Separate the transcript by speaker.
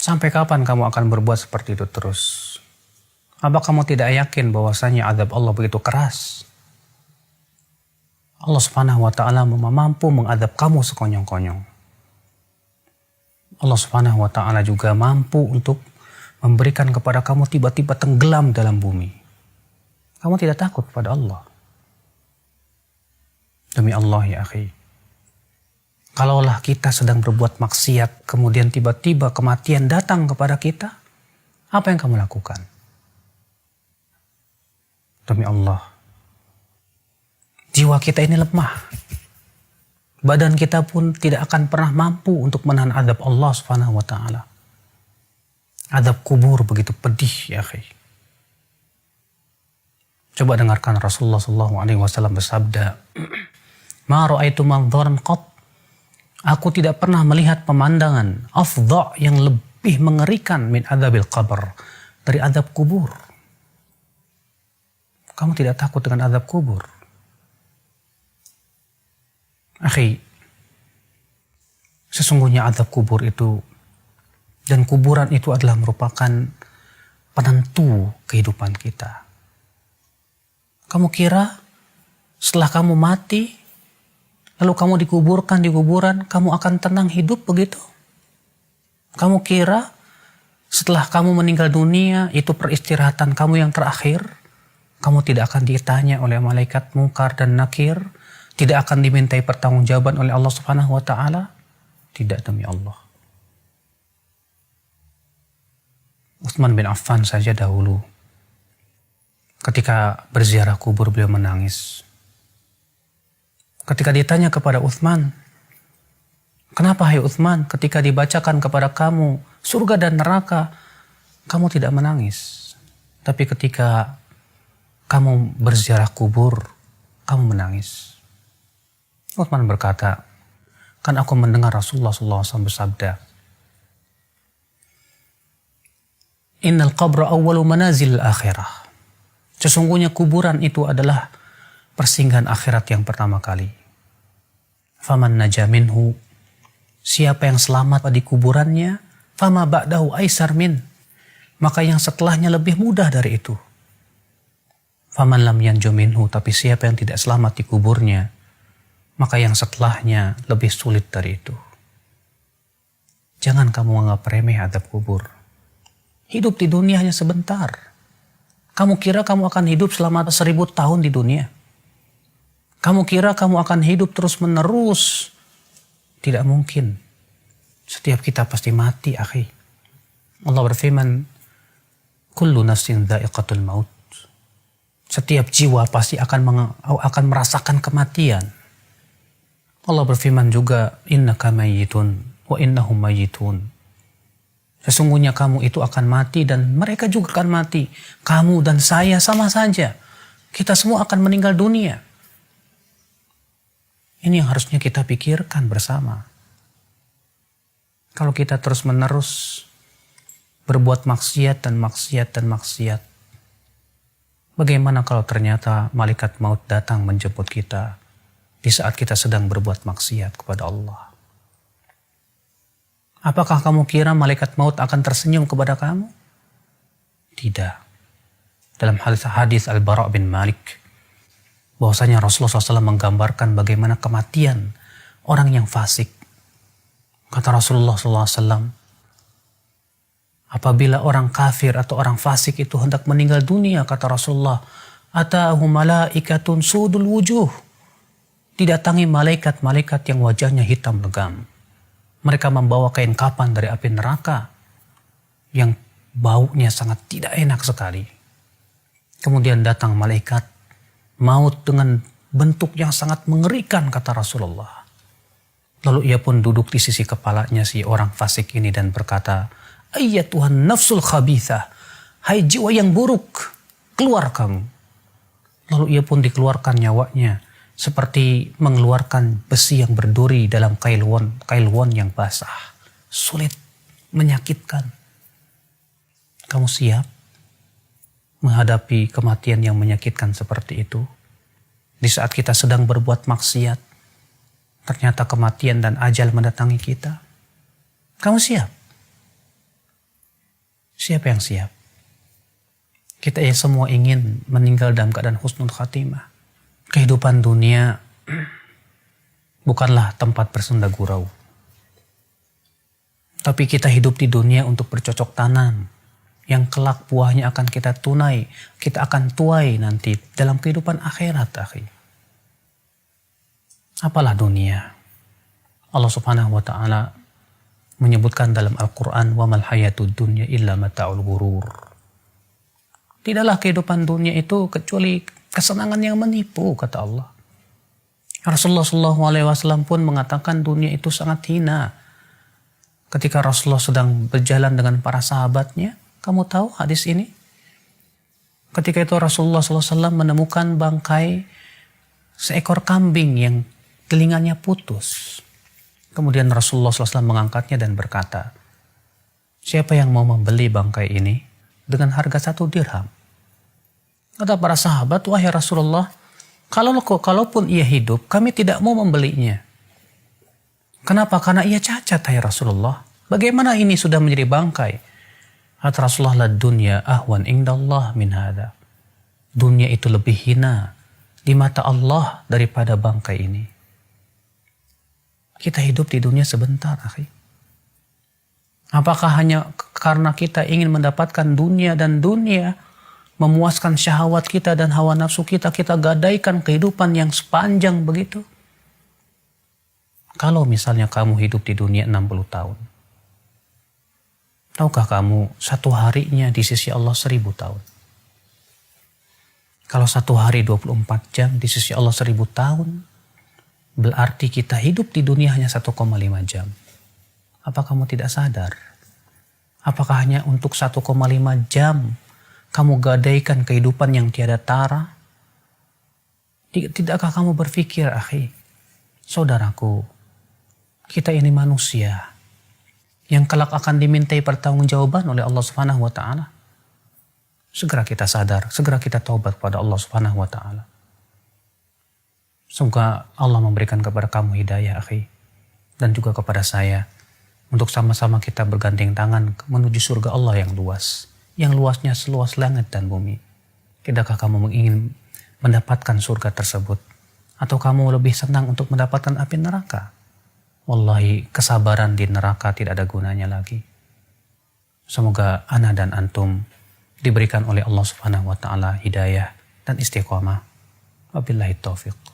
Speaker 1: Sampai kapan kamu akan berbuat seperti itu terus? Apa kamu tidak yakin bahwasanya azab Allah begitu keras? Allah Subhanahu wa taala mampu mengadab kamu sekonyong-konyong. Allah Subhanahu wa taala juga mampu untuk memberikan kepada kamu tiba-tiba tenggelam dalam bumi. Kamu tidak takut kepada Allah. Demi Allah ya akhi. Kalaulah kita sedang berbuat maksiat, kemudian tiba-tiba kematian datang kepada kita, apa yang kamu lakukan? Demi Allah. Jiwa kita ini lemah. Badan kita pun tidak akan pernah mampu untuk menahan azab Allah Subhanahu wa taala. Azab kubur begitu pedih ya akhi. Coba dengarkan Rasulullah SAW bersabda, "Ma ra'aitu manzaran qat." Aku tidak pernah melihat pemandangan afdha yang lebih mengerikan min adzabil qabr, dari azab kubur. Kamu tidak takut dengan azab kubur? Akhi, sesungguhnya azab kubur itu dan kuburan itu adalah merupakan penentu kehidupan kita. Kamu kira setelah kamu mati, lalu kamu dikuburkan di kuburan, kamu akan tenang hidup begitu? Kamu kira setelah kamu meninggal dunia, itu peristirahatan kamu yang terakhir? Kamu tidak akan ditanya oleh malaikat Munkar dan Nakir? Tidak akan dimintai pertanggungjawaban oleh Allah Subhanahu wa taala? Tidak, demi Allah. Utsman bin Affan saja dahulu ketika berziarah kubur beliau menangis. Ketika ditanya kepada Utsman, "Kenapa hai Utsman, ketika dibacakan kepada kamu surga dan neraka, kamu tidak menangis? Tapi ketika kamu berziarah kubur, kamu menangis?" Utsman berkata, "Kan aku mendengar Rasulullah SAW bersabda, Innal qabra awwalu manazil akhirah." Sesungguhnya kuburan itu adalah persinggahan akhirat yang pertama kali. Faman naja minhu, siapa yang selamat di kuburannya, fama ba'dahu aisar min, maka yang setelahnya lebih mudah dari itu. Faman lam yanju minhu, tapi siapa yang tidak selamat di kuburnya, maka yang setelahnya lebih sulit dari itu. Jangan kamu anggap remeh azab kubur. Hidup di dunia hanya sebentar. Kamu kira kamu akan hidup selama 1000 tahun di dunia? Kamu kira kamu akan hidup terus menerus? Tidak mungkin. Setiap kita pasti mati, akhi. Allah berfirman, "Kullu nafsin dha'iqatul maut." Setiap jiwa pasti akan merasakan kematian. Allah berfirman juga, "Innaka mayyitun wa innahum mayyitun." Sesungguhnya kamu itu akan mati dan mereka juga akan mati. Kamu dan saya sama saja. Kita semua akan meninggal dunia. Ini yang harusnya kita pikirkan bersama. Kalau kita terus menerus berbuat maksiat dan maksiat dan maksiat, bagaimana kalau ternyata malaikat maut datang menjemput kita di saat kita sedang berbuat maksiat kepada Allah? Apakah kamu kira malaikat maut akan tersenyum kepada kamu? Tidak. Dalam hadis Al-Bara' bin Malik, bahwasanya Rasulullah SAW menggambarkan bagaimana kematian orang yang fasik. Kata Rasulullah SAW, apabila orang kafir atau orang fasik itu hendak meninggal dunia, kata Rasulullah, "Ata'ahu malaikatun sudul wujuh." Didatangi malaikat-malaikat yang wajahnya hitam legam. Mereka membawa kain kapan dari api neraka yang baunya sangat tidak enak sekali. Kemudian datang malaikat maut dengan bentuk yang sangat mengerikan, kata Rasulullah. Lalu ia pun duduk di sisi kepalanya si orang fasik ini dan berkata, "Ayyatuhan nafsul khabithah, hai jiwa yang buruk, keluar kamu." Lalu ia pun dikeluarkan nyawanya, seperti mengeluarkan besi yang berduri dalam kailwon yang basah. Sulit, menyakitkan. Kamu siap menghadapi kematian yang menyakitkan seperti itu? Di saat kita sedang berbuat maksiat, ternyata kematian dan ajal mendatangi kita. Kamu siap? Siapa yang siap? Kita ya semua ingin meninggal dalam keadaan husnul khatimah. Kehidupan dunia bukanlah tempat bersenda gurau. Tapi kita hidup di dunia untuk bercocok tanam. Yang kelak buahnya akan kita tunai. Kita akan tuai nanti dalam kehidupan akhirat, akhi. Apalah dunia? Allah subhanahu wa ta'ala menyebutkan dalam Al-Quran, وَمَا الْحَيَاةُ الدُّنْيَا إِلَّا مَتَاعُ الْغُرُورِ. Tidaklah kehidupan dunia itu kecuali kesenangan yang menipu, kata Allah. Rasulullah SAW pun mengatakan dunia itu sangat hina. Ketika Rasulullah sedang berjalan dengan para sahabatnya, kamu tahu hadis ini? Ketika itu Rasulullah SAW menemukan bangkai seekor kambing yang telinganya putus. Kemudian Rasulullah SAW mengangkatnya dan berkata, siapa yang mau membeli bangkai ini dengan harga 1 dirham? Kata para sahabat, wahai Rasulullah, kalaupun ia hidup, kami tidak mau membelinya. Kenapa? Karena ia cacat, hai Rasulullah. Bagaimana ini sudah menjadi bangkai? Kata Rasulullah, la dunya ahwan indallah min hada. Dunia itu lebih hina di mata Allah daripada bangkai ini. Kita hidup di dunia sebentar, akhi. Apakah hanya karena kita ingin mendapatkan dunia dan dunia, memuaskan syahwat kita dan hawa nafsu kita, kita gadaikan kehidupan yang sepanjang begitu? Kalau misalnya kamu hidup di dunia 60 tahun, tahukah kamu satu harinya di sisi Allah 1000 tahun? Kalau satu hari 24 jam di sisi Allah 1000 tahun, berarti kita hidup di dunia hanya 1,5 jam. Apa kamu tidak sadar? Apakah hanya untuk 1,5 jam kamu gadaikan kehidupan yang tiada tara? Tidakkah kamu berpikir, akhi, saudaraku, kita ini manusia yang kelak akan dimintai pertanggungjawaban oleh Allah Subhanahu wa taala. Segera kita sadar, segera kita taubat kepada Allah Subhanahu wa taala. Semoga Allah memberikan kepada kamu hidayah, akhi, dan juga kepada saya, untuk sama-sama kita bergandeng tangan menuju surga Allah yang luas, yang luasnya seluas langit dan bumi. Tidakkah kamu ingin mendapatkan surga tersebut? Atau kamu lebih senang untuk mendapatkan api neraka? Wallahi, kesabaran di neraka tidak ada gunanya lagi. Semoga ana dan antum diberikan oleh Allah Subhanahu wa taala hidayah dan istiqamah. Wabillahi taufiq.